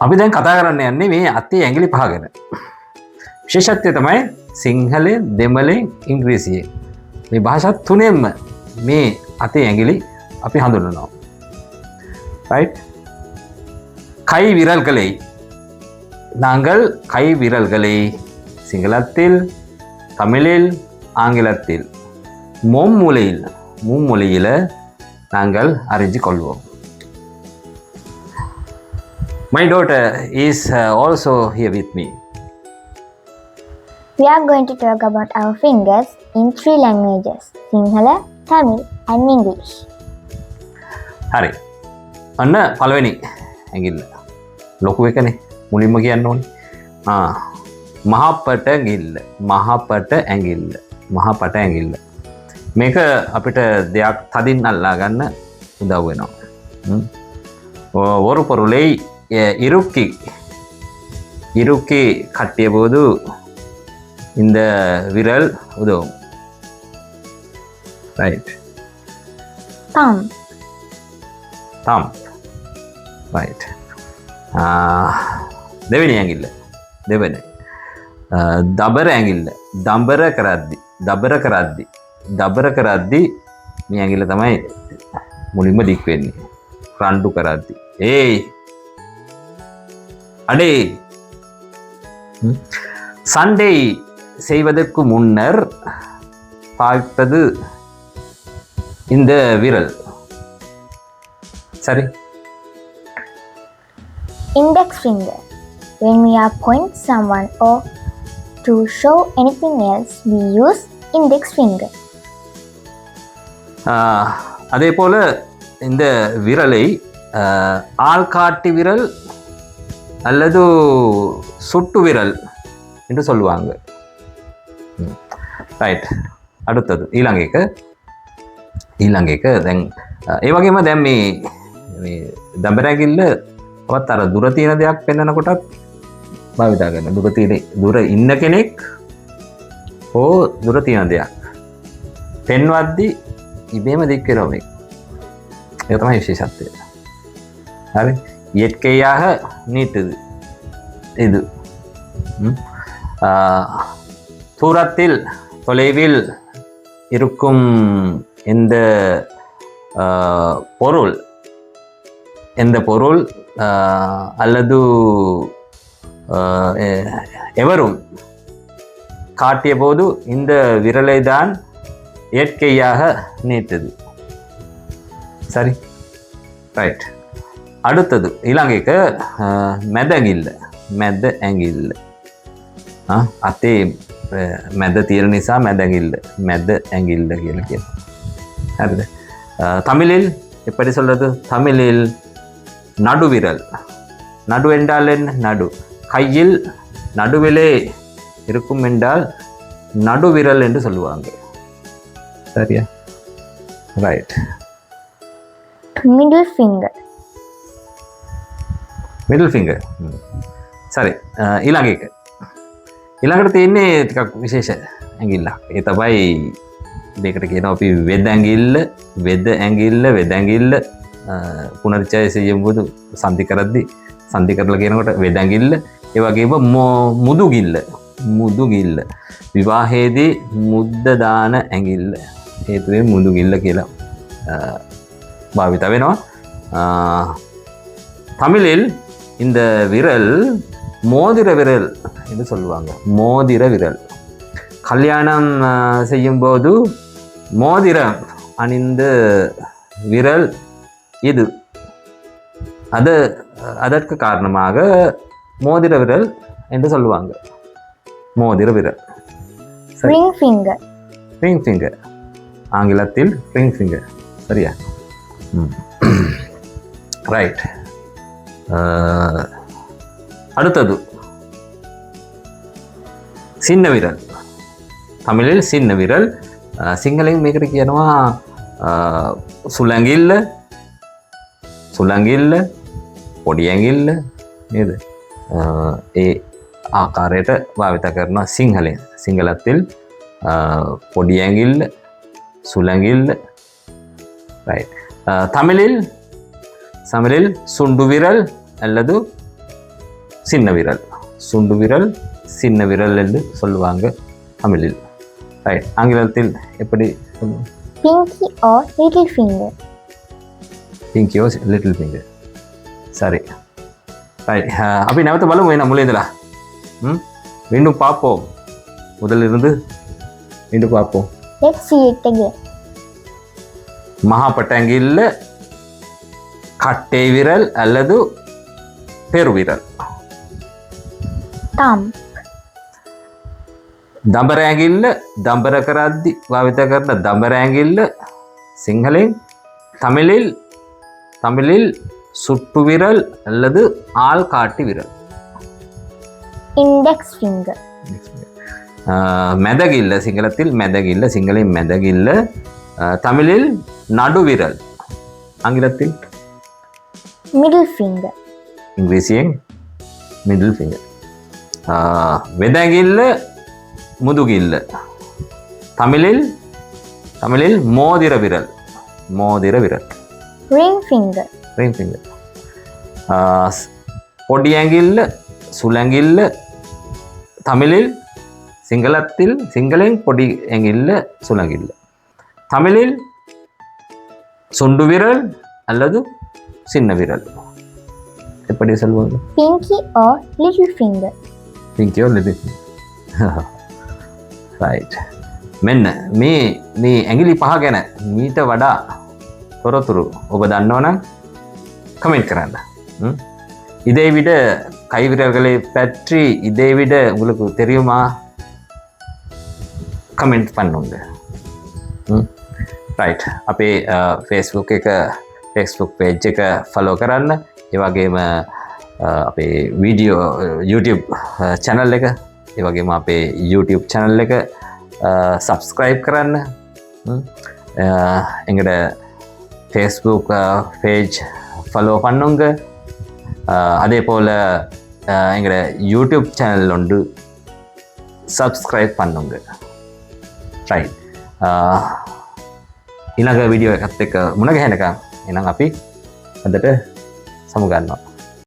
අපි දැන් කතා කරන්න යන්නේ මේ අතේ ඇඟිලි පහ ගැන. විශේෂත්වය තමයි සිංහලෙන්, දෙමළෙන්, ඉංග්‍රීසියෙන් මේ භාෂා තුනෙන්ම මේ අතේ ඇඟිලි අපි හඳුන්වනවා. right? கை விரல்களை நாங்கள் கை விரல்களை சிங்களத்தில், தமிழில், ஆங்கிலத்தில் மும்மொழியில் நாங்கள் அறிஞ்சு கொள்வோம். My daughter is also here with me. We are going to talk about our fingers in 3 languages: Sinhala, Tamil and English. හරි. අන්න පළවෙනි ඇඟිල්ල. ලොකු එකනේ. මුලින්ම කියන්න ඕනේ. මහපට ඇඟිල්ල. මහපට ඇඟිල්ල. මහපට ඇඟිල්ල. මේක අපිට දෙයක් තදින් අල්ලා ගන්න උදව් වෙනවා. ஒரு பொருளை இறுக்கி கட்டிய போது இந்த விரல் உதவும். ரைட். Thumb. ரைட். දෙවෙනි ඇඟිල්ල. දෙවෙනි. දබර ඇඟිල්ල. දබර කරද්දි මේ ඇඟිල්ල තමයි මුලින්ම දික් වෙන්නේ. රණ්ඩු කරද්දි. ஏய் அடே. சண்டை செய்வதற்கு முன்னர் பார்ப்பது இந்த விரல். சரி. Index finger. When we are pointing someone or to show anything else, we use index finger. அதே போல இந்த விரலை ஆள்காட்டி விரல் அல்லது சுட்டு விரல் என்று சொல்லுவாங்க. ரைட். அடுத்தது ඊළඟ එක දැන් ඒ වගේම දැන් මේ දබර ඇඟිල්ල වත් අර දුර තියෙන දෙයක් පෙන්වන කොටත් භාවිතා කරනවා. දුර ඉන්න කෙනෙක් හෝ දුර තියෙන දෙයක් පෙන්වද්දි ඉබේම දික් වෙනවා මේක. ඒක තමයි විශේෂත්වය. හරி. இயற்கையாக நீட்டுது இது. தூரத்தில், தொலைவில் இருக்கும் எந்த பொருள் அல்லது எவரும் காட்டிய போது இந்த விரலை தான் இயற்கையாக நீட்டுது. சரி. ரைட். அடுத்தது ඊළඟ එක මැද ඇඟිල්ල. අතේ මැද තියෙන නිසා මැද ඇඟිල්ල කියලා කියනවා. හරිද? தமிழில் எப்படி சொல்றது? தமிழில் நடுவிரல். நடு என்றால் என்ன? நடு. கையில் நடுவிலே இருக்கும் என்றால் நடுவிரல் என்று சொல்லுவாங்க. சரியா? Right. Middle finger. Middle finger. සරි. ඊළඟට තියෙන්නේ ටිකක් විශේෂ ඇඟිල්ලක්. ඒ තමයි මේකට කියනවා අපි වෙද ඇඟිල්ල. පුනර්චය செய்யும்போது සන්ධි කරලා කියනකොට වෙද ඇඟිල්ල. ඒ වගේම මුදුගිල්ල. විවාහයේදී මුද්ද දාන ඇඟිල්ල හේතුවෙන් මුදුගිල්ල කියලා භාවිත වෙනවා. தமிழில் இந்த விரல் மோதிர விரல் என்று சொல்லுவாங்க. மோதிர விரல். கல்யாணம் செய்யும் போது மோதிரம் அணிந்த விரல் இது. அதற்கு காரணமாக மோதிர விரல் என்று சொல்லுவாங்க. மோதிர விரல். Ring finger. ஆங்கிலத்தில் ring finger. சரியா? ரைட். அடுத்தது சின்ன விரல். தமிழில் சின்ன விரல். සිංහලෙන් මේකට කියනවා සුළඟිල්ල, පොඩි ඇඟිල්ල නේද? ඒ ආකාරයට භාවිත කරනවා සිංහලෙන්. සිංහලத்தில் පොඩි ඇඟිල්ල, සුළඟිල්ල. ரைட். தமிழில் சுண்டு விரல் அல்லது சின்ன விரல். சுண்டு விரல், சின்ன விரல் என்று சொல்லுவாங்க தமிழில். ரைட். ஆங்கிலத்தில் எப்படி சொல்லுவாங்க? Pinky or little finger. Pinky or little finger. சரி. ரைட். அப்படி නැවත බලමු එන මුලින්දලා. மீண்டும் பார்ப்போம். முதலிருந்து மீண்டும் பார்ப்போம். Let's see it again. මහා පටැඟිල්ල, කට්ටේ විරල් அல்லது පෙරු විරල්. Thumb. දඹර ඇඟිල්ල, දඹර කරද්දි භාවිත කරන දඹර ඇඟිල්ල සිංහලෙන් தமிழில் சுட்டு விரல் அல்லது ஆள் காட்டி விரல். Index finger. மெதகில்ல சிங்களத்தில் மெதகில்ல, சிங்களின் மெதகில்ல, தமிழில் நடுவிரல், ஆங்கிலத்தில் Middle finger. இங்கிலீஷியன் மிடில் ஃபிங்கர். வெதகில்ல முதுகில்ல, தமிழில் மோதிர விரல், மோதிர விரல். Ring finger. Ring finger. பொடியங்கில்ல சுலங்கில்ல, தமிழில் சிங்களின் பொடி எங்கில்ல சுலங்கில்ல, தமிழில் சுண்டு விரல் அல்லது சின்ன விரல். எப்படி சொல்லுவாங்க? Pinky or little finger. Pinky or little finger. right. මෙන්න මේ ඇඟිලි පහ ගැන මීට වඩා තොරතුරු ඔබ දන්නවනම් கமெண்ட் කරන්න. இதை விட கைவிரல்களை பற்றி இதைவிட உங்களுக்கு தெரியுமா? කමෙන්ට් பண்ணுங்க. රයිට්. අපේ Facebook page එක follow කරන්න. ඒ වගේම අපේ වීඩියෝ YouTube channel එක, ඒ වගේම අපේ YouTube channel එක subscribe කරන්න. எங்களோட Facebook page follow பண்ணுங்க. அதே போல் எங்களோட YouTube channel ஒன்று subscribe பண்ணுங்க. right. ඊළඟ වීඩියෝ එකත් එක්ක මුණ ගැහෙනකම් එහෙනම් අපි අදට සමු ගන්නවා.